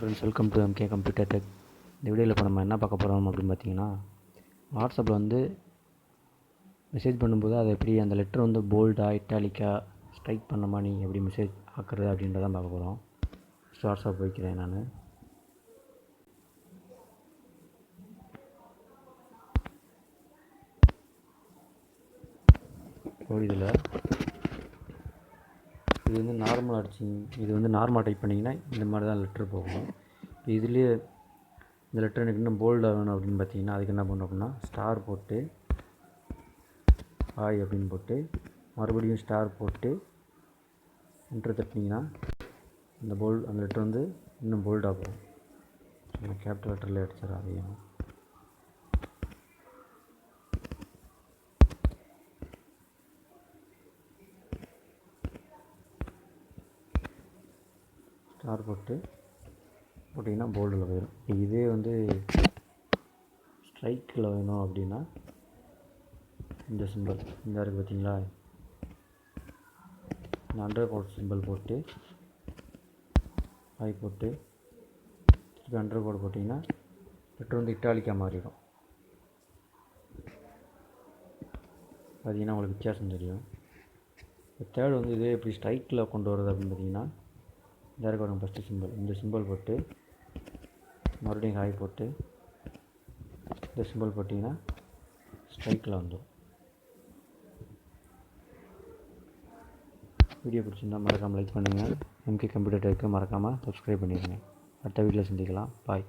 Friends, welcome to MK computer tech. இந்த வீடியோவில் இப்போ நம்ம என்ன பார்க்க போகிறோம் அப்படின்னு பார்த்தீங்கன்னா, வாட்ஸ்அப்பில் வந்து மெசேஜ் பண்ணும்போது அதை எப்படி அந்த லெட்டர் வந்து போல்டாக இட்டாலிக்காக ஸ்ட்ரைக் பண்ண மாதிரி எப்படி மெசேஜ் ஆக்குறது அப்படின்றதான் பார்க்க போகிறோம். வாட்ஸ்அப் வைக்கிறேன் நான். இதில் இது வந்து நார்மல் அடிச்சு, இது வந்து நார்மலாக டைப் பண்ணிங்கன்னா இந்த மாதிரி தான் லெட்ரு போகும். இப்போ இதுலேயே இந்த லெட்டர் எனக்கு இன்னும் போல்டாக வேணும் அப்படின்னு பார்த்தீங்கன்னா, அதுக்கு என்ன பண்ணணும் அப்படின்னா, ஸ்டார் போட்டு ஹாய் அப்படின்னு போட்டு மறுபடியும் ஸ்டார் போட்டு என்ட்ரு தட்டினீங்கன்னா அந்த லெட்டர் வந்து இன்னும் போல்டாக போகும். நான் கேபிட்டல் லெட்டரில் அடிச்சிடறேன். அதையும் ஸ்டார் போட்டிங்கன்னா போல்டில் போயிடும். இதே வந்து ஸ்ட்ரைக்கில் வேணும் அப்படின்னா இந்த சிம்பிள் இந்த இருக்குது பார்த்தீங்களா, இந்த அண்டர் சிம்பிள் போட்டு ஹாய் போட்டு திருப்பி அண்டர் கோட் போட்டிங்கன்னா லெட்டர் வந்து இட்டாலிக்காக மாறிடும். பார்த்தீங்கன்னா உங்களுக்கு வித்தியாசம் தெரியும். இப்போ தேர்ட் வந்து இதே எப்படி ஸ்ட்ரைக்கில் கொண்டு வரது அப்படின்னு பார்த்தீங்கன்னா, இந்த இருக்கணும் ஃபஸ்ட்டு சிம்பிள், இந்த சிம்பிள் போட்டு மறுபடியும் ஹாய் போட்டு இந்த சிம்பிள் போட்டிங்கன்னா ஸ்ட்ரைக்கில் வந்துடும். வீடியோ பிடிச்சிருந்தால் மறக்காமல் லைக் பண்ணுங்கள். எம்கே கம்ப்யூட்டர் டெக்கு மறக்காமல் சப்ஸ்கிரைப் பண்ணிடுங்க. அடுத்த வீடியோவில் சந்திக்கலாம். பாய்.